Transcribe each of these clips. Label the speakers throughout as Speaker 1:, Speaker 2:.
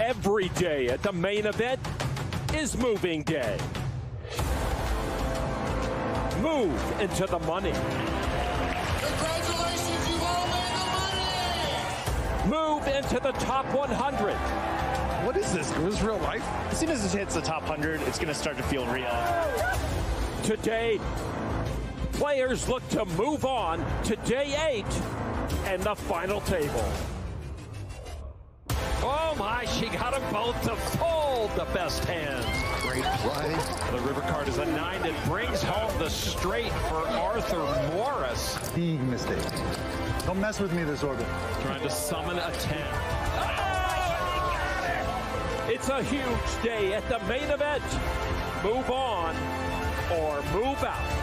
Speaker 1: Every day at the main event is moving day. Move into the money.
Speaker 2: Congratulations, you've all made the money!
Speaker 1: Move into the top 100.
Speaker 3: What is this? Is this real life?
Speaker 4: As soon as it hits the top 100, it's going to start to feel real.
Speaker 1: Today, players look to move on to day 8 and the final table. Oh my, she got them both to fold the best hands.
Speaker 5: Great play.
Speaker 1: The river card is a 9 that brings home the straight for Arthur Morris.
Speaker 3: Big mistake. Don't mess with me this order.
Speaker 1: Trying to summon a 10. It's a huge day at the main event. Move on or move out.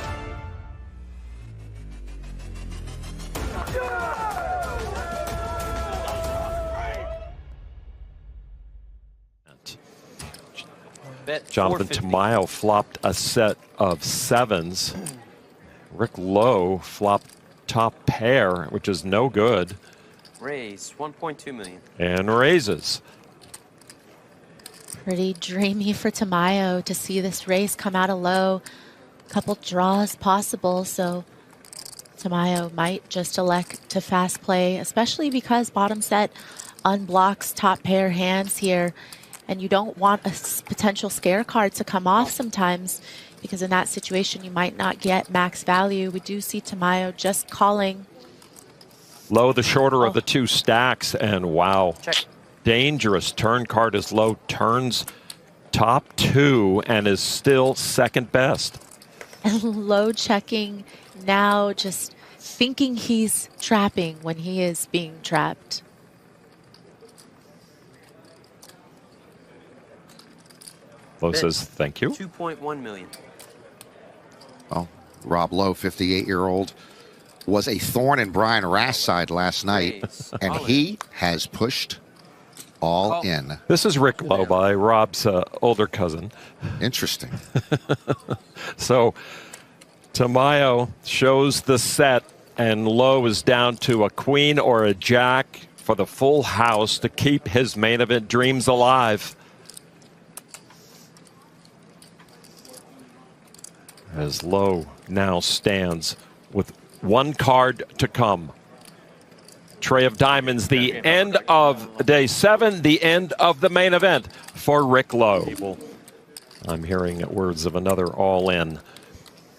Speaker 6: Jonathan Tamayo flopped a set of 7s. Rick Lowe flopped top pair, which is no good.
Speaker 7: Raise 1.2 million.
Speaker 6: And raises.
Speaker 8: Pretty dreamy for Tamayo to see this race come out of low. Couple draws possible, so Tamayo might just elect to fast play, especially because bottom set unblocks top pair hands here. And you don't want a potential scare card to come off sometimes, because in that situation you might not get max value. We do see Tamayo just calling.
Speaker 6: Low, the shorter of the two stacks, and wow.
Speaker 7: Check.
Speaker 6: Dangerous turn card is low, turns top 2 and is still second best.
Speaker 8: And low checking now, just thinking he's trapping when he is being trapped.
Speaker 6: Lowe says thank you.
Speaker 7: 2.1 million.
Speaker 5: Well, Rob Lowe, 58-year-old, was a thorn in Brian Rast's side last night, and he has pushed all in.
Speaker 6: This is Rick Lowe, by Rob's older cousin.
Speaker 5: Interesting.
Speaker 6: So Tamayo shows the set, and Lowe is down to a queen or a jack for the full house to keep his main event dreams alive. As Lowe now stands with one card to come. Tray of diamonds, the end of day 7, the end of the main event for Rick Lowe. I'm hearing words of another all-in.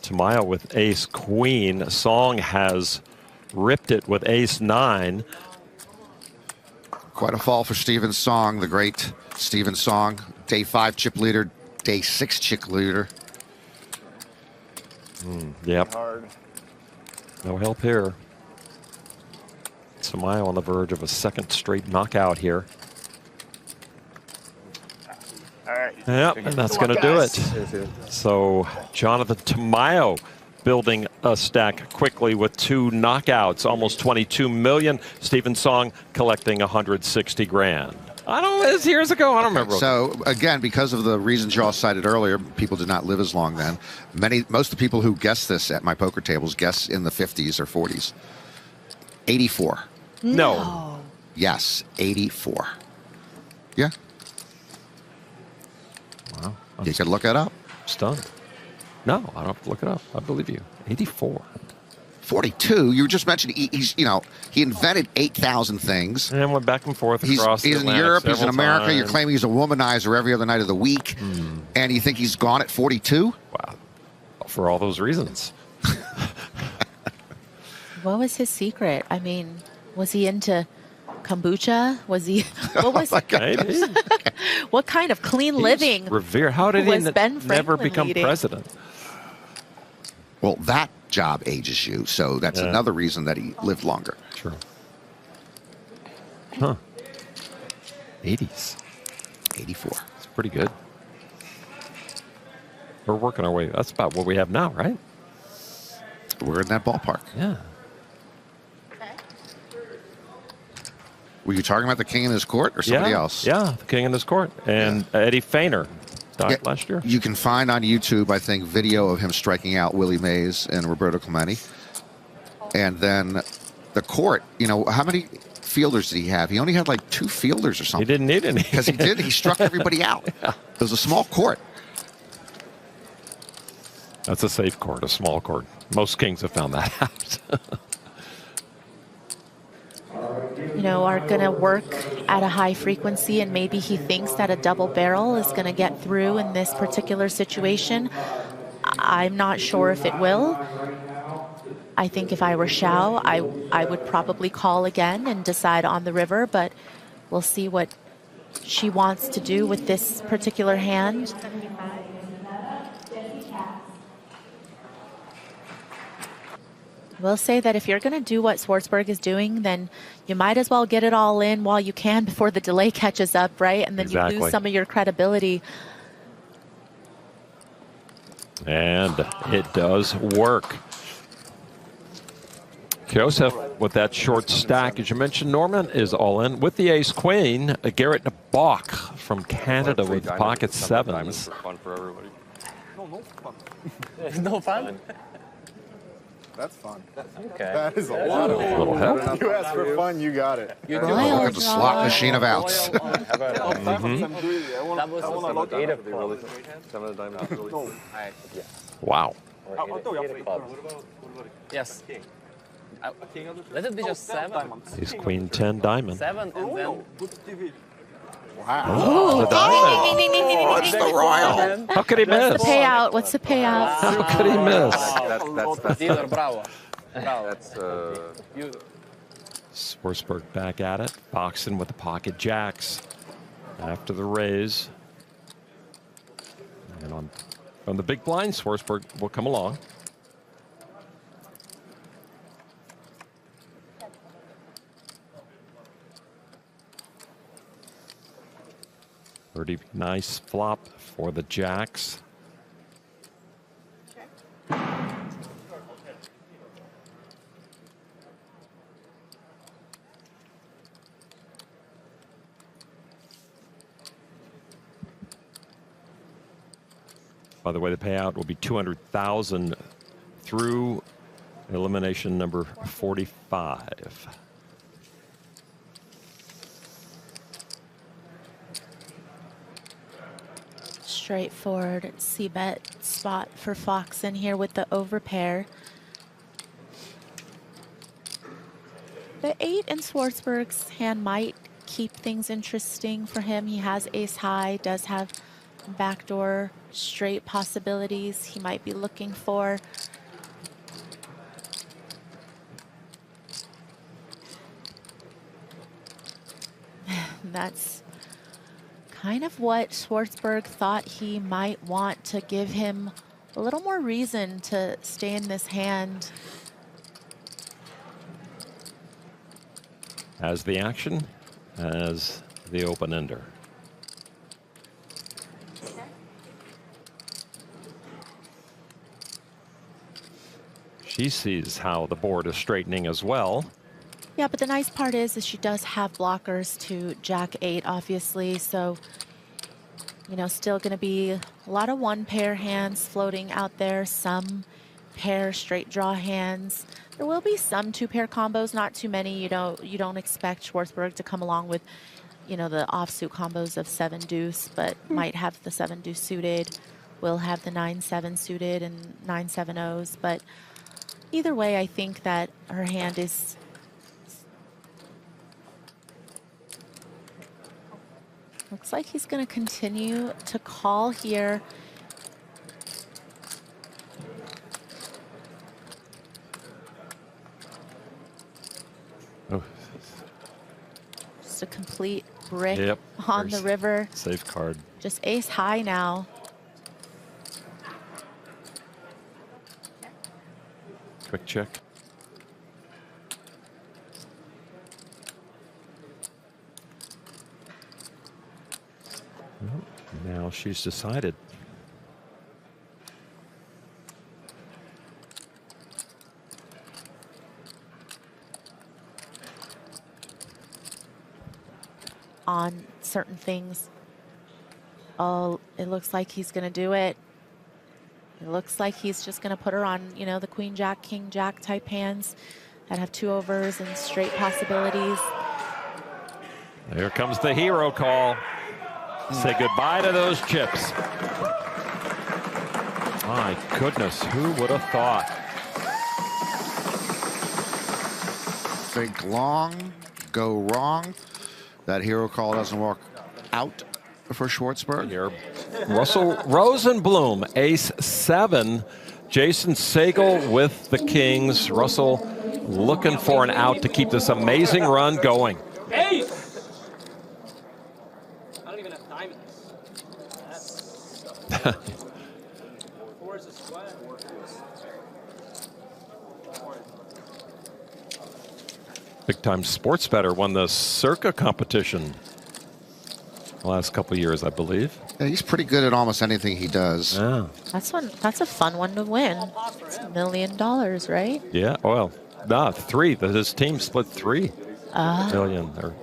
Speaker 6: Tamayo with ace queen. Song has ripped it with ace 9.
Speaker 5: Quite a fall for Steven Song, the great Steven Song. Day 5 chip leader, day 6 chip leader.
Speaker 6: Yep. No help here. Tamayo on the verge of a second straight knockout here.
Speaker 4: All right.
Speaker 6: Yep, and that's going to do it. So Jonathan Tamayo building a stack quickly with 2 knockouts, almost 22 million. Steven Song collecting 160 grand. I don't know, it was years ago. I don't remember.
Speaker 5: So again, because of the reasons you all cited earlier, people did not live as long then. Most of the people who guess this at my poker tables guess in the 50s or 40s. 84.
Speaker 6: No.
Speaker 5: Yes, 84. Yeah.
Speaker 6: Wow.
Speaker 5: You could look it up.
Speaker 6: Stunned. No, I don't have to look it up. I believe you. 84.
Speaker 5: 42. You just mentioned he's, you know, he invented 8,000 things.
Speaker 6: And went back and forth
Speaker 5: He's
Speaker 6: across the
Speaker 5: in
Speaker 6: Atlantic
Speaker 5: Europe, he's in
Speaker 6: several
Speaker 5: America.
Speaker 6: times.
Speaker 5: You're claiming he's a womanizer every other night of the week. And you think he's gone at 42?
Speaker 6: Wow. For all those reasons.
Speaker 8: What was his secret? I mean, was he into kombucha? Was he? What was?
Speaker 6: Maybe.
Speaker 8: What kind of clean living?
Speaker 6: Revere. How did he
Speaker 8: was Ben
Speaker 6: never
Speaker 8: Franklin
Speaker 6: become
Speaker 8: leading?
Speaker 6: president?
Speaker 5: Well, that job ages you, so that's another reason that he lived longer.
Speaker 6: True. Huh. 80s.
Speaker 5: 84.
Speaker 6: It's pretty good. We're working our way. That's about what we have now, right?
Speaker 5: We're in that ballpark.
Speaker 6: Yeah.
Speaker 5: Were you talking about the king in his court or somebody else?
Speaker 6: Yeah, the king in his court. And Eddie Feiner died last year.
Speaker 5: You can find on YouTube, I think, video of him striking out Willie Mays and Roberto Clemente. And then the court, you know, how many fielders did he have? He only had like 2 fielders or
Speaker 6: He
Speaker 5: something.
Speaker 6: didn't need any.
Speaker 5: Because he struck everybody out. It was a small court.
Speaker 6: That's a safe court, a small court. Most kings have found that out.
Speaker 8: You know, are going to work at a high frequency, and maybe he thinks that a double barrel is going to get through in this particular situation. I'm not sure if it will. I think if I were Xiao, I would probably call again and decide on the river, but we'll see what she wants to do with this particular hand. We'll say that if you're going to do what Schwartzberg is doing, then you might as well get it all in while you can before the delay catches up, right? And then you lose some of your credibility.
Speaker 6: And it does work. Joseph, with that short stack, as you mentioned, Norman is all in with the ace-queen. Garrett Bach from Canada with pocket sevens.
Speaker 7: Fun for everybody.
Speaker 4: No fun?
Speaker 3: That's fun.
Speaker 4: Okay.
Speaker 3: That is a lot of fun.
Speaker 6: Little help.
Speaker 3: You asked for fun, you got it.
Speaker 5: Look at the slot machine of outs.
Speaker 6: Wow.
Speaker 2: Yes. Let it be just 7.
Speaker 6: He's queen 10 diamond.
Speaker 2: 7 and then.
Speaker 6: Oh, the diamond.
Speaker 5: Oh, it's the royal.
Speaker 6: How could he miss?
Speaker 8: What's the payout? What's the payout?
Speaker 6: How could he miss?
Speaker 2: Dealer, bravo. Bravo.
Speaker 6: Schwartzberg back at it. Foxen with the pocket jacks after the raise. And on the big blind, Schwartzberg will come along. Pretty nice flop for the jacks. By the way, the payout will be $200,000 through elimination number 45.
Speaker 8: Straightforward c-bet spot for Foxen here with the overpair. The 8 in Schwartzberg's hand might keep things interesting for him. He has ace high, does have backdoor straight possibilities he might be looking for. That's kind of what Schwartzberg thought he might want to give him a little more reason to stay in this hand.
Speaker 6: As the action, as the open-ender. She sees how the board is straightening as well.
Speaker 8: Yeah, but the nice part is she does have blockers to Jack 8, obviously. So, you know, still going to be a lot of one pair hands floating out there, some pair straight draw hands. There will be some 2-pair combos, not too many. You don't expect Schwartzberg to come along with, you know, the offsuit combos of 7 deuce, but might have the 7 deuce suited, will have the 9-7 suited and 9-7 O's. But either way, I think that her hand is looks like he's going to continue to call here.
Speaker 6: Oh.
Speaker 8: Just a complete brick
Speaker 6: Yep,
Speaker 8: on the river.
Speaker 6: Safe card.
Speaker 8: Just ace high now.
Speaker 6: Quick check. Well, now she's decided.
Speaker 8: On certain things. Oh, it looks like he's going to do it. It looks like he's just going to put her on, you know, the queen jack, king jack type hands that have 2 overs and straight possibilities.
Speaker 6: Here comes the hero call. Say goodbye to those chips. My goodness, who would have thought?
Speaker 5: Think long, go wrong. That hero call doesn't work out for Schwartzberg.
Speaker 6: Here, Russell Rosenblum, ace-7. Jason Sagel with the Kings. Russell looking for an out to keep this amazing run going.
Speaker 2: Ace! I don't even have diamonds. Four is a sweat.
Speaker 6: Big time sports bettor won the Circa competition the last couple of years, I believe.
Speaker 5: Yeah, he's pretty good at almost anything he does.
Speaker 6: Yeah.
Speaker 8: That's a fun one to win. It's $1 million, right?
Speaker 6: Yeah, well, nah, 3. His team split 3 million. There are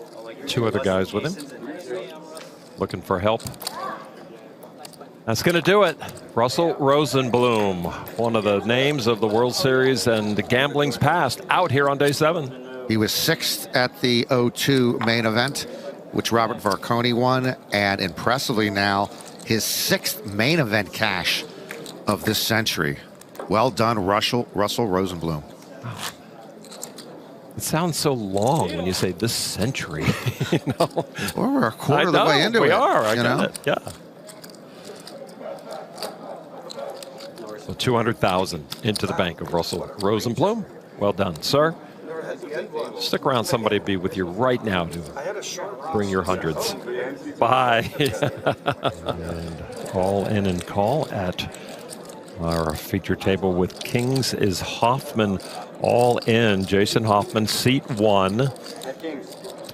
Speaker 6: 2 other guys with him looking for help. That's going to do it. Russell Rosenblum, one of the names of the World Series and gambling's past, out here on day 7.
Speaker 5: He was 6th at the 02 main event, which Robert Varconi won, and impressively now, his 6th main event cash of this century. Well done, Russell Rosenblum.
Speaker 6: It sounds so long when you say this century. You know?
Speaker 5: Well, we're a quarter of the way into it.
Speaker 6: We are. I
Speaker 5: you
Speaker 6: get
Speaker 5: know?
Speaker 6: it. Yeah. So 200,000 into the bank of Russell Rosenblum. Well done, sir. Stick around. Somebody be with you right now to bring your hundreds. Bye. And all in and call at our feature table with Kings is Hoffman all in. Jason Hoffman, seat 1.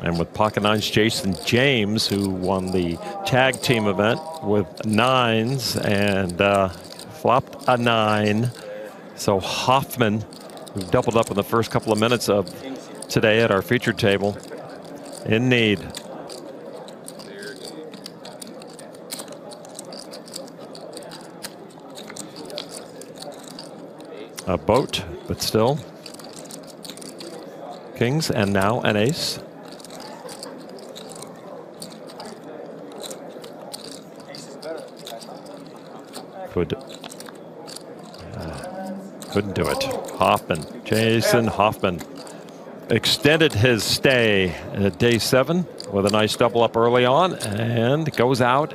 Speaker 6: And with pocket 9s, Jason James, who won the tag team event with 9s and flopped a 9. So Hoffman, who doubled up in the first couple of minutes of today at our featured table, in need. A boat, but still. Kings, and now an ace. Couldn't do it. Hoffman, Jason Hoffman, extended his stay at day 7 with a nice double up early on, and goes out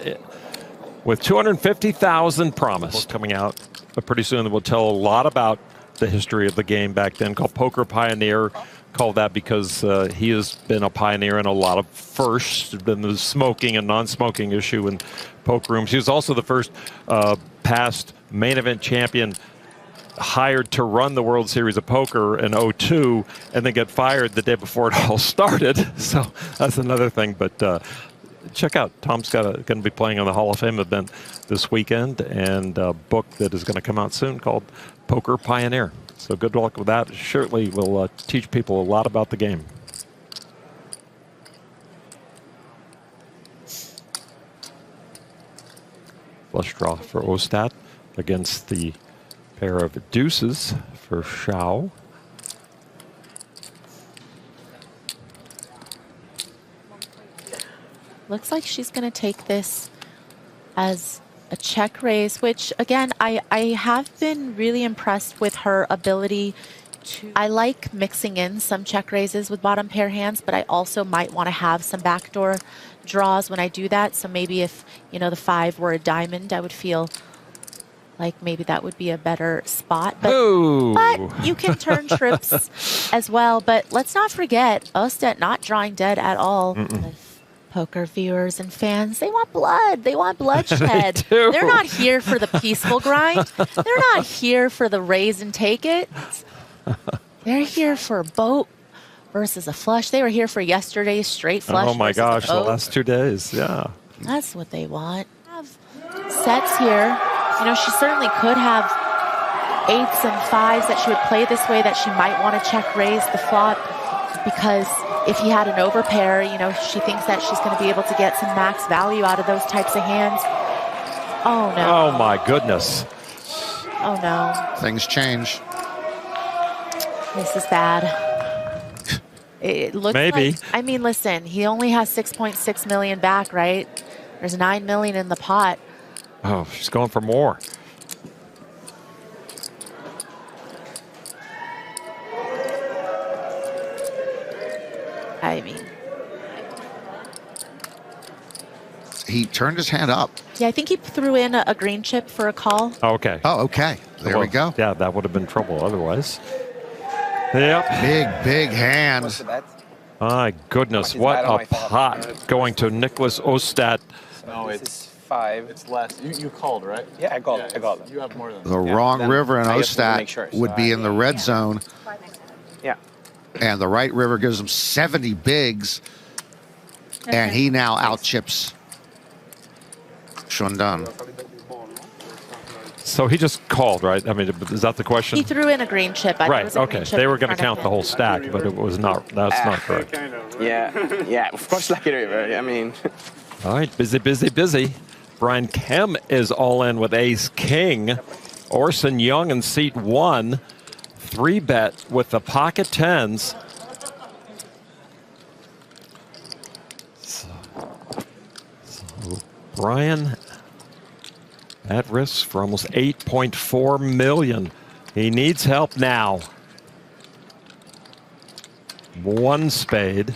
Speaker 6: with 250,000 promised coming out. But pretty soon we'll tell a lot about the history of the game back then, called Poker Pioneer. Called that because he has been a pioneer in a lot of firsts. Been the smoking and non-smoking issue in poker rooms. He was also the first past main event champion hired to run the World Series of Poker in 02 and then get fired the day before it all started. So that's another thing. But check out, Tom's going to be playing on the Hall of Fame event this weekend, and a book that is going to come out soon called Poker Pioneer. So good luck with that. Surely will teach people a lot about the game. Flush draw for Ostad against the pair of deuces for Shao.
Speaker 8: Looks like she's going to take this as a check raise, which again, I have been really impressed with her ability to. I like mixing in some check raises with bottom pair hands, but I also might want to have some backdoor draws when I do that. So maybe if, you know, the 5 were a diamond, I would feel like maybe that would be a better spot. But you can turn trips as well. But let's not forget, Ostad not drawing dead at all. Poker viewers and fans, they want blood. They want bloodshed. They're not here for the peaceful grind. They're not here for the raise and take it. They're here for a boat versus a flush. They were here for yesterday's straight flush.
Speaker 6: Oh my gosh, the last 2 days, yeah.
Speaker 8: That's what they want. Have sets here. You know, she certainly could have 8s and 5s that she would play this way, that she might want to check raise the flop, because if he had an overpair, you know, she thinks that she's going to be able to get some max value out of those types of hands. Oh, no.
Speaker 6: Oh, my goodness.
Speaker 8: Oh, no.
Speaker 5: Things change.
Speaker 8: This is bad. It looks
Speaker 6: Maybe.
Speaker 8: like, I mean, listen, he only has 6.6 million back, right? There's 9 million in the pot.
Speaker 6: Oh, she's going for more.
Speaker 8: I mean,
Speaker 5: He turned his hand up.
Speaker 8: yeah, I think he threw in a green chip for a call.
Speaker 6: Okay.
Speaker 5: Oh, okay. There we go.
Speaker 6: Yeah, that would have been trouble otherwise. Yep.
Speaker 5: Big hand.
Speaker 6: My goodness, what a pot going to Nicholas Ostad.
Speaker 2: No, it's 5.
Speaker 4: It's less. You called, right?
Speaker 2: Yeah, I called. I called.
Speaker 4: You have more than
Speaker 5: The wrong
Speaker 2: then
Speaker 5: river in
Speaker 2: I just wanted to make
Speaker 5: Ostad
Speaker 2: sure,
Speaker 5: would
Speaker 2: so
Speaker 5: be
Speaker 2: I-
Speaker 5: in the red zone,
Speaker 2: Yeah.
Speaker 5: and the right river gives him 70 bigs, and he now outchips Shundan.
Speaker 6: So he just called, right? I mean, is that the question?
Speaker 8: He threw in a green chip. I think it
Speaker 6: Right,
Speaker 8: was a green
Speaker 6: okay.
Speaker 8: chip
Speaker 6: They were
Speaker 8: in
Speaker 6: going to
Speaker 8: front of
Speaker 6: count the
Speaker 8: him.
Speaker 6: whole stack, but it was not. That's not correct.
Speaker 2: Yeah, of course, Lucky River. I mean,
Speaker 6: All right, busy. Brian Kem is all in with ace king. Orson Young in seat 1. 3-bet with the pocket tens. So Brian at risk for almost 8.4 million. He needs help now. 1 spade.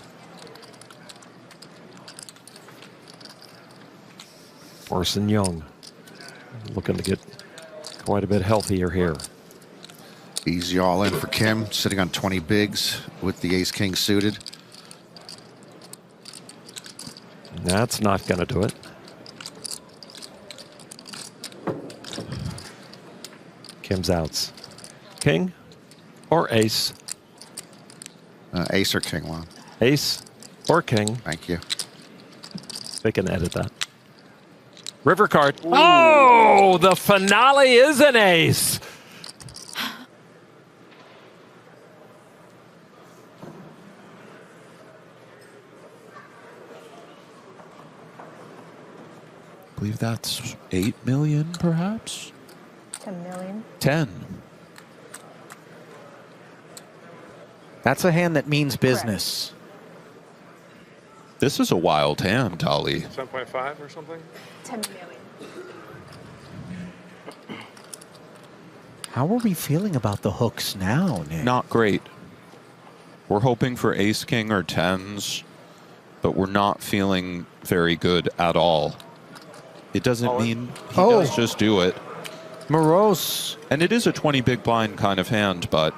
Speaker 6: Orson Young looking to get quite a bit healthier here.
Speaker 5: Easy all in for Kim, sitting on 20 bigs with the ace-king suited.
Speaker 6: That's not going to do it. Kim's outs. King or ace?
Speaker 5: Ace or king, Lon?
Speaker 6: Ace or king?
Speaker 5: Thank you.
Speaker 6: They can edit that. River card. Ooh. Oh, the finale is an ace.
Speaker 9: I believe that's 8 million, perhaps?
Speaker 10: 10 million.
Speaker 9: 10.
Speaker 11: That's a hand that means business.
Speaker 9: This is a wild hand, Ali.
Speaker 4: 7.5 or something?
Speaker 10: 10 million.
Speaker 11: How are we feeling about the hooks now, Nick?
Speaker 9: Not great. We're hoping for ace, king, or tens, but we're not feeling very good at all. It doesn't mean he does just do it.
Speaker 11: Morose.
Speaker 9: And it is a 20 big blind kind of hand, but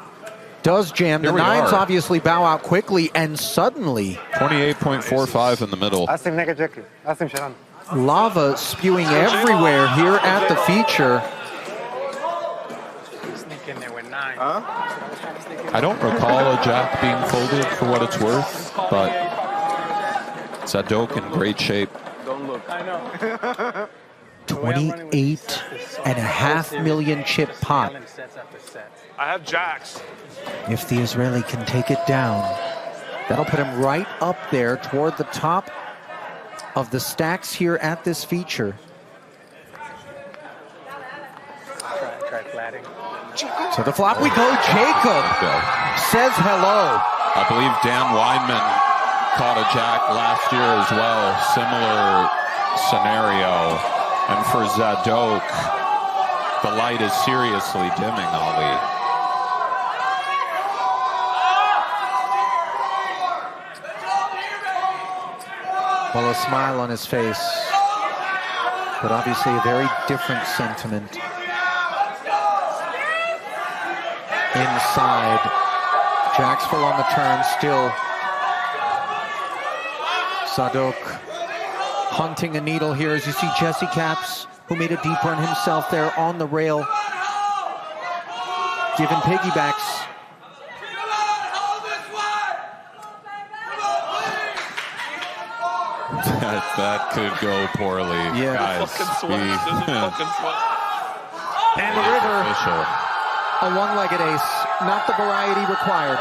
Speaker 11: does jam. The
Speaker 9: here we
Speaker 11: nines
Speaker 9: are.
Speaker 11: obviously bow out quickly, and suddenly
Speaker 9: 28.45 in the middle.
Speaker 11: Lava spewing everywhere here at the feature.
Speaker 9: I don't recall a jack being folded for what it's worth, but Zadok in great shape.
Speaker 4: Don't look. I know.
Speaker 11: 28.5 million chip pot.
Speaker 4: I have jacks.
Speaker 11: If the Israeli can take it down, that'll put him right up there toward the top of the stacks here at this feature. So the flop we go. Jacob says hello.
Speaker 9: I believe Dan Weinman caught a jack last year as well. Similar scenario. And for Zadok, the light is seriously dimming, Ali.
Speaker 11: Well, a smile on his face, but obviously a very different sentiment inside. Jacks full on the turn still. Zadok hunting a needle here as you see Jesse Caps, who made a deep run himself there on the rail, giving piggybacks.
Speaker 9: That could go poorly.
Speaker 11: Yeah.
Speaker 9: Guys,
Speaker 11: And the river, a one-legged ace, not the variety required.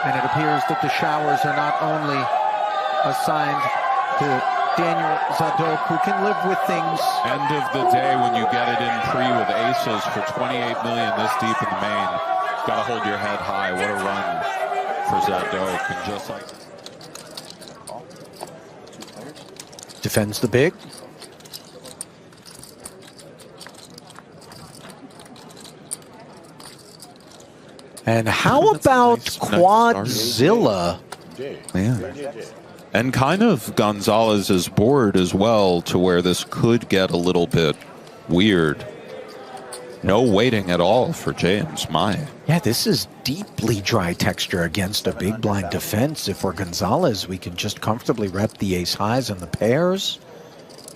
Speaker 11: And it appears that the showers are not only assigned to Daniel Zadok, who can live with things.
Speaker 9: End of the day, when you get it in pre with aces for 28 million this deep in the main, Got to hold your head high. What a run for Zadok. And just like
Speaker 11: Defends the big. And how about Quadzilla?
Speaker 9: Yeah. And kind of Gonzalez's board as well, to where this could get a little bit weird. No waiting at all for James.
Speaker 11: Yeah, this is deeply dry texture against a big blind defense. If we're Gonzalez, we can just comfortably rep the ace highs and the pairs.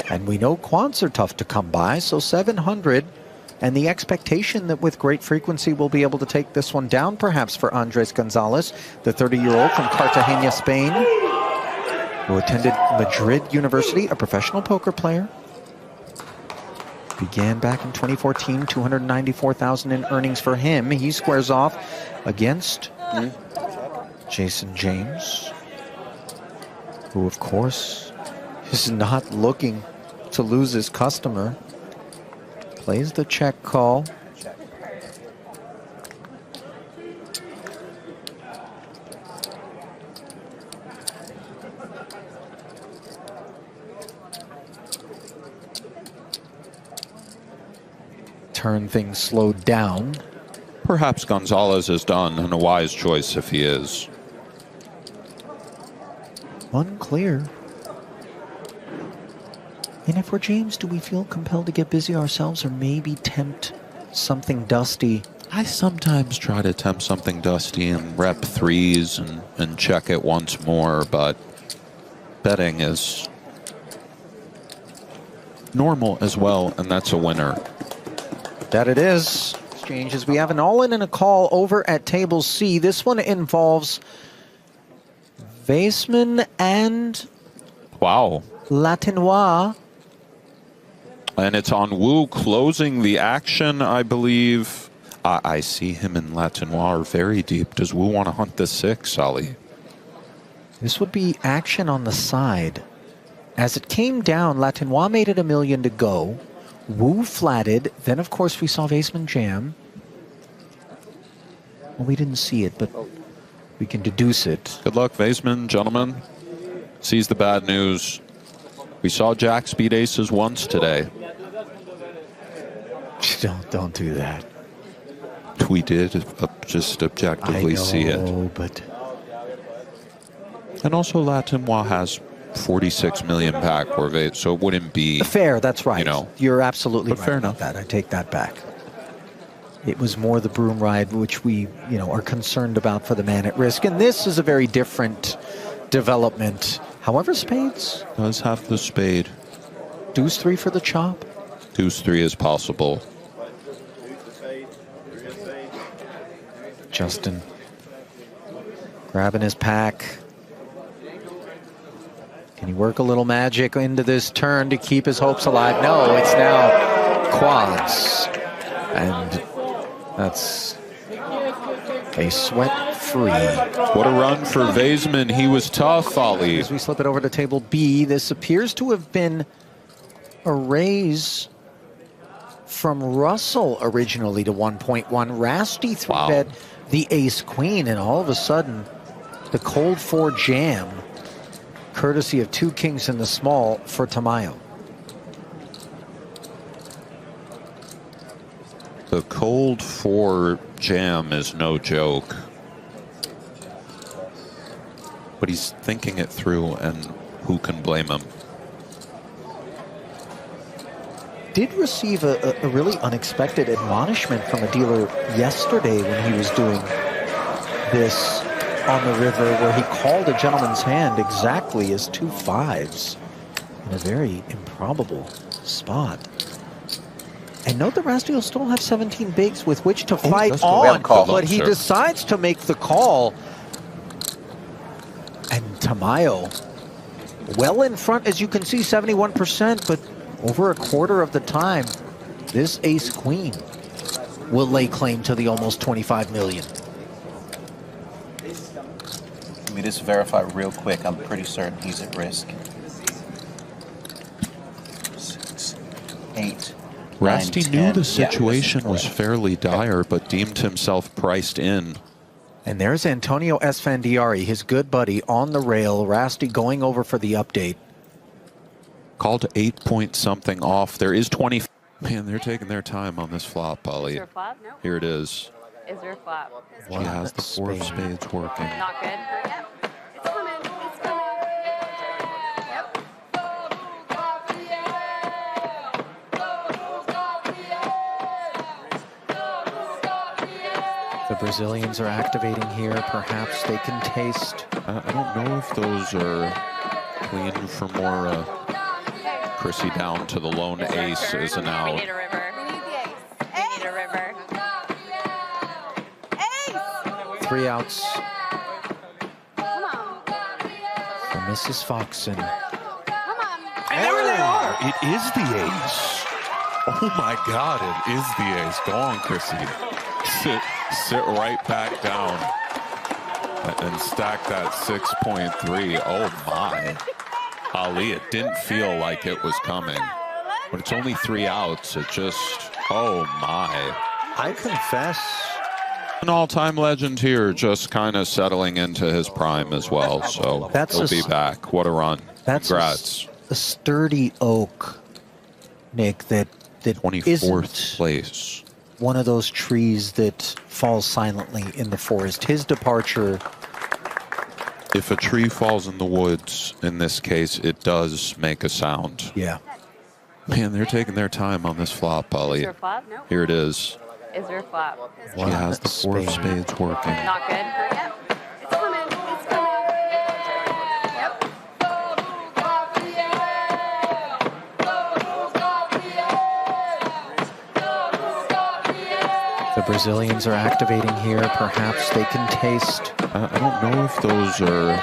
Speaker 11: And we know quads are tough to come by, so 700. And the expectation that with great frequency we'll be able to take this one down, perhaps, for Andres Gonzalez, the 30-year-old from Cartagena, Spain, who attended Madrid University, a professional poker player. Began back in 2014, 294,000 in earnings for him. He squares off against Jason James, who, of course, is not looking to lose his customer. Plays the check call. Turn things slowed down.
Speaker 9: Perhaps Gonzalez is done, and a wise choice if he is.
Speaker 11: Unclear. And if we're James, do we feel compelled to get busy ourselves or maybe tempt something dusty?
Speaker 9: I sometimes try to tempt something dusty and rep threes and check it once more, but betting is normal as well, and that's a winner.
Speaker 11: That it is. Exchanges. We have an all-in and a call over at table C. This one involves Weissman and Latinois.
Speaker 9: And it's on Wu closing the action, I believe. I see him and Latinois are very deep. Does Wu want to hunt the 6, Ali?
Speaker 11: This would be action on the side. As it came down, Latinois made it $1 million to go. Wu flatted. Then, of course, we saw Weissman jam. Well, we didn't see it, but we can deduce it.
Speaker 9: Good luck, Weissman, gentlemen. Sees the bad news. We saw Jack speed aces once today.
Speaker 11: Don't do that.
Speaker 9: We did just objectively see it.
Speaker 11: But
Speaker 9: and also Latinois has 46 million back, so it wouldn't be
Speaker 11: fair. That's right.
Speaker 9: You know,
Speaker 11: you're absolutely right
Speaker 9: fair
Speaker 11: about that. I take that back. It was more the broom ride, which we are concerned about for the man at risk, and this is a very different development. However, spades
Speaker 9: does have the spade.
Speaker 11: Deuce 3 for the chop.
Speaker 9: Deuce 3 is possible.
Speaker 11: Justin grabbing his pack. Can he work a little magic into this turn to keep his hopes alive? No, it's now quads. And that's a sweat-free.
Speaker 9: What a run for Weissman. He was tough, Ali.
Speaker 11: As we slip it over to table B, this appears to have been a raise from Russell originally to 1.1. Rasty three-bet the ace-queen, and all of a sudden, the cold 4 jam, courtesy of 2 kings in the small for Tamayo.
Speaker 9: The cold 4 jam is no joke. But he's thinking it through, and who can blame him?
Speaker 11: Did receive a really unexpected admonishment from a dealer yesterday when he was doing this on the river, where he called a gentleman's hand exactly as 2 5s in a very improbable spot. And note that Rasty will still have 17 bigs with which to fight on, but he decides to make the call. And Tamayo, well in front, as you can see, 71%, but over a quarter of the time, this ace-queen will lay claim to the almost 25 million.
Speaker 12: Let me just verify real quick. I'm pretty certain he's at risk. 6, 8,
Speaker 9: Rasty knew
Speaker 12: 10.
Speaker 9: the
Speaker 12: Yeah,
Speaker 9: situation was
Speaker 12: correct.
Speaker 9: fairly dire, but deemed himself priced in.
Speaker 11: And there's Antonio Esfandiari, his good buddy, on the rail. Rasty going over for the update.
Speaker 9: Called 8 point something off. There is 20. Man, they're taking their time on this flop, Polly.
Speaker 13: Is there a flop? No.
Speaker 9: Here it is.
Speaker 13: Is there a flop?
Speaker 9: She has the 4 of spades working.
Speaker 13: Not good.
Speaker 10: It's coming. It's coming. Yep.
Speaker 11: The Brazilians are activating here. Perhaps they can taste.
Speaker 9: I don't know if those are clean for more. Chrissy down to the lone ace is an
Speaker 13: We
Speaker 9: out.
Speaker 13: need a river.
Speaker 10: We need the ace.
Speaker 13: We need a river.
Speaker 10: Ace.
Speaker 11: 3 outs
Speaker 10: Come on.
Speaker 11: for Mrs. Foxen.
Speaker 10: Come on.
Speaker 9: And there they are. It is the ace. Oh my God, it is the ace. Go on, Chrissy. Sit right back down and stack that 6.3. Oh my. Ali, it didn't feel like it was coming. But it's only 3 outs. It just, oh my.
Speaker 11: I confess.
Speaker 9: An all-time legend here, just kind of settling into his prime as well. So he'll be back. What a run. Congrats.
Speaker 11: A sturdy oak, Nick, that
Speaker 9: 24th
Speaker 11: isn't
Speaker 9: place.
Speaker 11: one of those trees that falls silently in the forest. His departure.
Speaker 9: If a tree falls in the woods, in this case, it does make a sound.
Speaker 11: Yeah.
Speaker 9: Man, they're taking their time on this flop, Polly.
Speaker 13: Is there a flop? No.
Speaker 9: Here it is.
Speaker 13: Is there a flop?
Speaker 9: She has the 4 of spades working.
Speaker 13: Not good.
Speaker 10: It's coming. It's coming. Yep.
Speaker 11: The Brazilians are activating here. Perhaps they can taste.
Speaker 9: I don't know if those are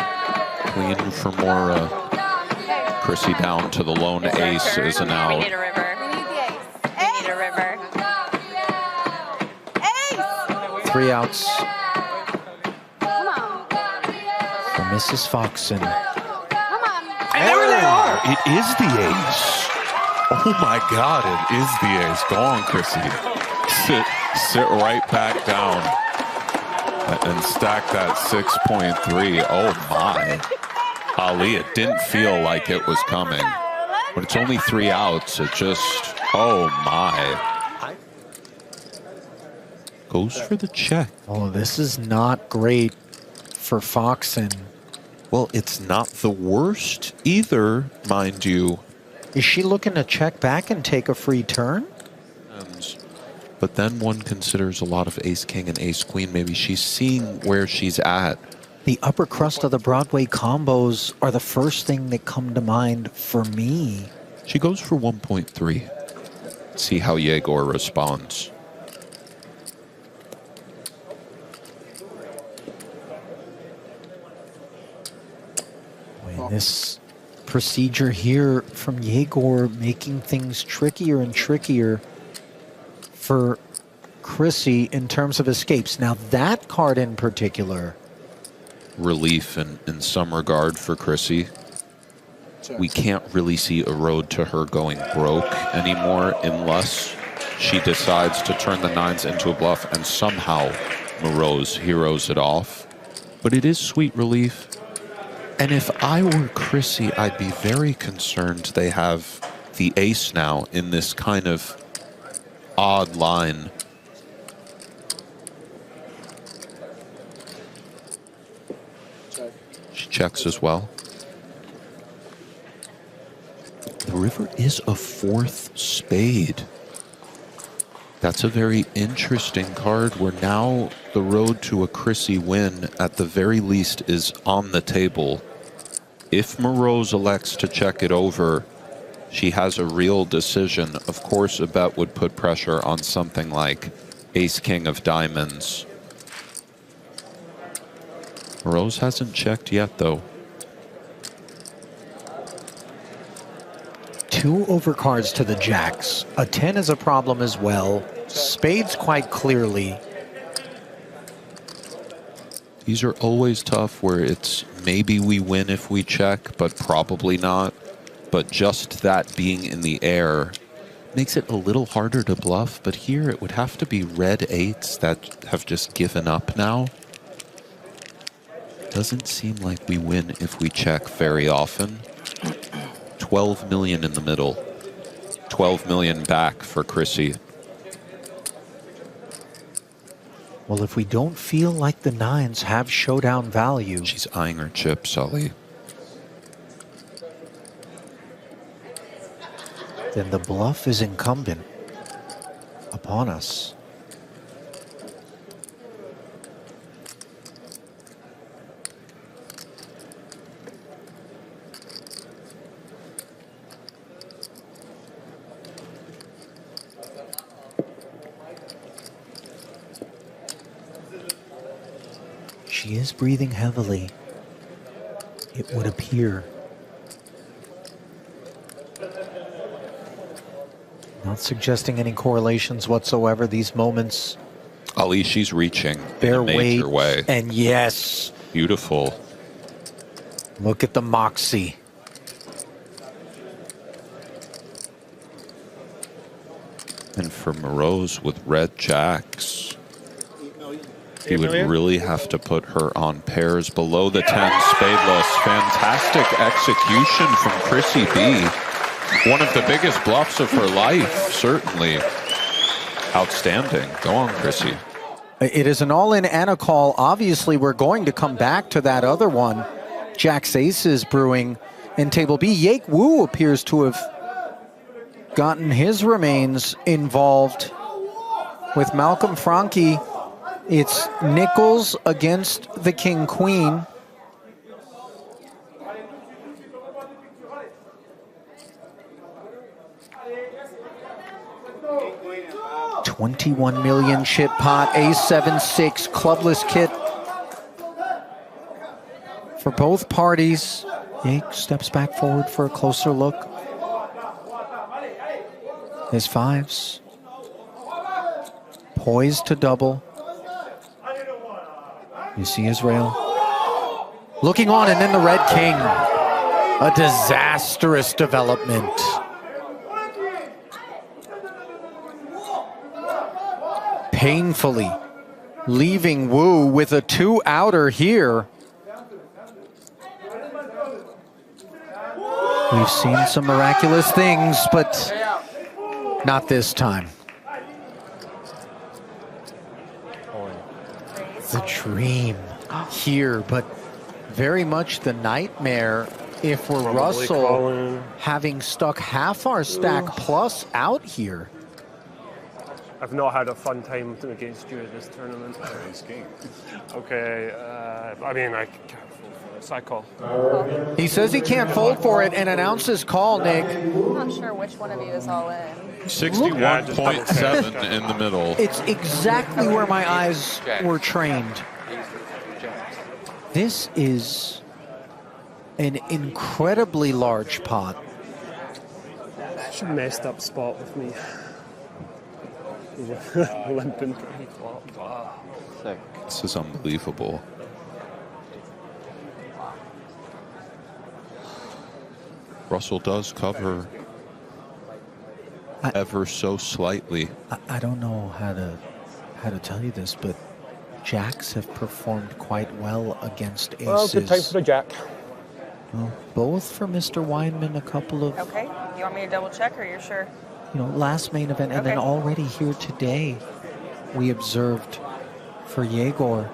Speaker 9: clean for more. Chrissy down to the lone ace is an
Speaker 13: We
Speaker 9: out.
Speaker 13: need a river.
Speaker 10: We need the ace.
Speaker 13: We need a river.
Speaker 10: Ace.
Speaker 11: 3 outs
Speaker 10: Come on.
Speaker 11: for Mrs. Foxen.
Speaker 10: Come on.
Speaker 9: And there they are. It is the ace. Oh my God, it is the ace. Go on, Chrissy. Sit right back down and stack that 6.3. Oh my. Ali, it didn't feel like it was coming. But it's only 3 outs. It just, oh my. Goes for the check.
Speaker 11: Oh, this is not great for Foxen.
Speaker 9: Well, it's not the worst either, mind you.
Speaker 11: Is she looking to check back and take a free turn?
Speaker 9: But then one considers a lot of ace-king and ace-queen. Maybe she's seeing where she's at.
Speaker 11: The upper crust of the Broadway combos are the first thing that come to mind for me.
Speaker 9: She goes for 1.3. See how Yegor responds.
Speaker 11: And this procedure here from Yegor making things trickier and trickier for Chrissy in terms of escapes. Now that card in particular.
Speaker 9: Relief in some regard for Chrissy. We can't really see a road to her going broke anymore unless she decides to turn the 9s into a bluff and somehow Moreau's heroes it off. But it is sweet relief. And if I were Chrissy, I'd be very concerned they have the ace now in this kind of odd line. She checks as well. The river is a 4th spade. That's a very interesting card where now the road to a Chrissy win at the very least is on the table. If Moreau's elects to check it over, she has a real decision. Of course, a bet would put pressure on something like ace-king of diamonds. Moreau's hasn't checked yet, though.
Speaker 11: 2 overcards to the jacks. A 10 is a problem as well. Spades quite clearly.
Speaker 9: These are always tough where it's maybe we win if we check, but probably not. But just that being in the air makes it a little harder to bluff, but here it would have to be red 8s that have just given up now. Doesn't seem like we win if we check very often. 12 million in the middle. 12 million back for Chrissy.
Speaker 11: Well, if we don't feel like the 9s have showdown value.
Speaker 9: She's eyeing her chip, Sully.
Speaker 11: Then the bluff is incumbent upon us. She is breathing heavily, it would appear. Not suggesting any correlations whatsoever. These moments.
Speaker 9: Ali, she's reaching
Speaker 11: bear
Speaker 9: in a
Speaker 11: weight.
Speaker 9: major way.
Speaker 11: And yes.
Speaker 9: Beautiful.
Speaker 11: Look at the moxie.
Speaker 9: And for Morose with red jacks, he would really have to put her on pairs below the 10 spadeless. Fantastic execution from Chrissy B. One of the biggest bluffs of her life, certainly. Outstanding. Go on, Chrissy.
Speaker 11: It is an all-in and a call. Obviously, we're going to come back to that other one. Jack's Aces brewing in Table B. Yake Wu appears to have gotten his remains involved with Malcolm Franke. It's nickels against the King-Queen. $21 million chip pot, A7-6 clubless kit for both parties. Yake steps back forward for a closer look. His 5s. Poised to double. You see his rail. Looking on, and then the Red King. A disastrous development. Painfully leaving Wu with a 2-outer here. We've seen some miraculous things, but not this time. The dream here, but very much the nightmare if we're Russell having stuck half our stack plus out here.
Speaker 14: I've not had a fun time against you at this tournament. Okay, I mean, I can't fold for this. I call.
Speaker 11: He says he can't fold for it and announces call, Nick.
Speaker 13: I'm not sure which one of you is all in.
Speaker 9: 61.7 in the middle.
Speaker 11: It's exactly where my eyes were trained. This is an incredibly large pot.
Speaker 14: Such a messed up spot with me. Limping pre-flop. Wow.
Speaker 9: This is unbelievable. Russell does cover ever so slightly.
Speaker 11: I don't know how to tell you this, but jacks have performed quite well against aces.
Speaker 14: Well, good time for the jack.
Speaker 11: Well, both for Mr. Weinman, a couple of,
Speaker 13: Okay, you want me to double check or you're sure?
Speaker 11: Last main event, and then already here today, we observed for Yegor,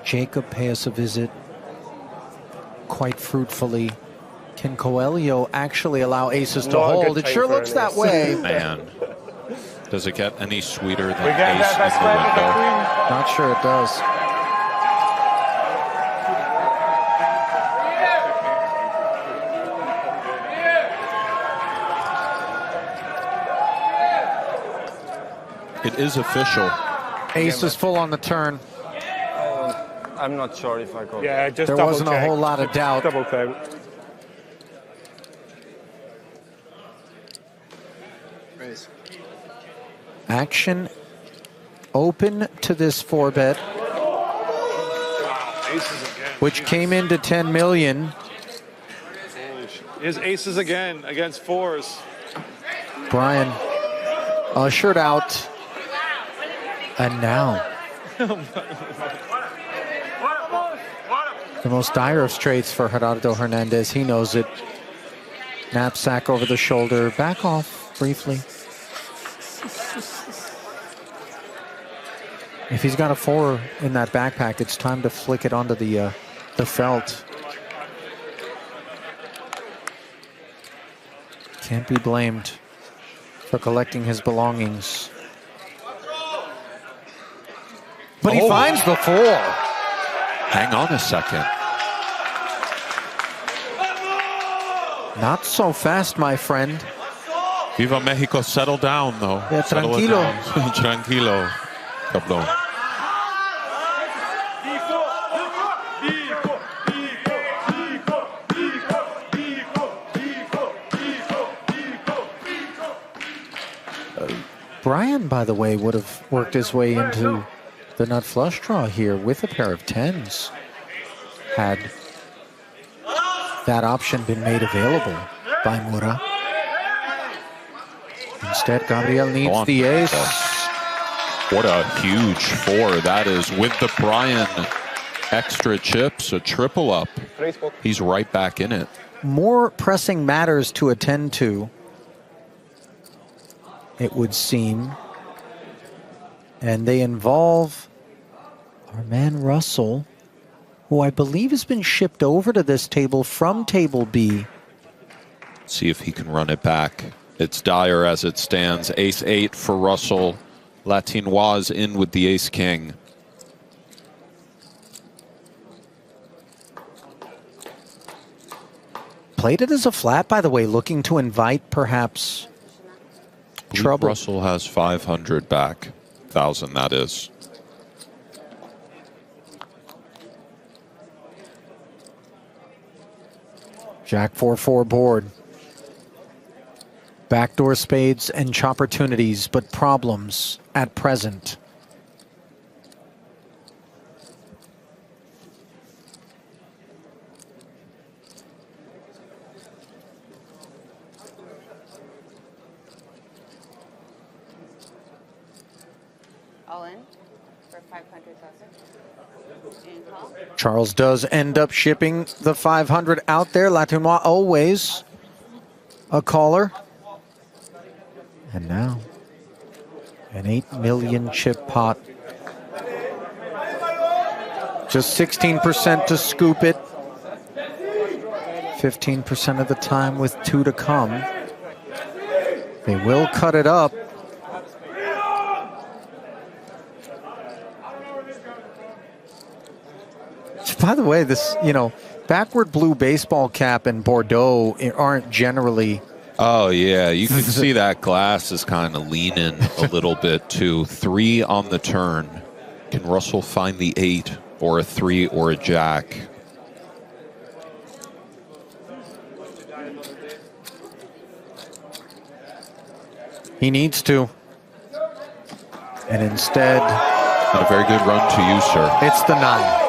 Speaker 11: Jacob pay us a visit quite fruitfully. Can Coelho actually allow aces to hold? It sure looks that way.
Speaker 9: Man, does it get any sweeter than ace in the window?
Speaker 11: Not sure it does.
Speaker 9: It is official.
Speaker 11: Ace is full on the turn.
Speaker 15: I'm not sure if I got
Speaker 14: Yeah, just
Speaker 11: there wasn't a whole lot of doubt.
Speaker 14: Double count.
Speaker 3: Raise.
Speaker 11: Action open to this 4-bet, which came into 10 million.
Speaker 4: Is aces again against 4s.
Speaker 11: Brian ushered out. And now, the most dire of straits for Gerardo Hernandez. He knows it. Knapsack over the shoulder. Back off briefly. If he's got a 4 in that backpack, it's time to flick it onto the felt. Can't be blamed for collecting his belongings. But he finds the 4.
Speaker 9: Hang on a second.
Speaker 11: Not so fast, my friend.
Speaker 9: Viva Mexico, settle down, though.
Speaker 11: Yeah,
Speaker 9: Settle it
Speaker 11: tranquilo.
Speaker 9: down. Tranquilo, cabrón.
Speaker 11: Brian, by the way, would have worked his way into the nut flush draw here with a pair of 10s. Had that option been made available by Mura. Instead, Gabriel needs the ace.
Speaker 9: What a huge 4 that is. With the Brian extra chips, a triple up. He's right back in it.
Speaker 11: More pressing matters to attend to, it would seem. And they involve our man Russell, who I believe has been shipped over to this table from table B.
Speaker 9: See if he can run it back. It's dire as it stands. Ace-8 for Russell. Latinois in with the ace-king.
Speaker 11: Played it as a flat, by the way, looking to invite perhaps trouble.
Speaker 9: Russell has 500 back. 1,000, that is.
Speaker 11: Jack 4-4 board. Backdoor spades and chopportunities, but problems at present.
Speaker 10: All in for 500,000. And call.
Speaker 11: Charles does end up shipping the 500 out there. Latinois always a caller. And now, an 8 million chip pot. Just 16% to scoop it. 15% of the time with 2 to come. They will cut it up. By the way, this, backward blue baseball cap and Bordeaux aren't generally...
Speaker 9: Oh, yeah. You can see that glass is kind of leaning a little bit, too. 3 on the turn. Can Russell find the 8 or a 3 or a jack?
Speaker 11: He needs to. And instead...
Speaker 9: And a very good run to you, sir.
Speaker 11: It's the 9.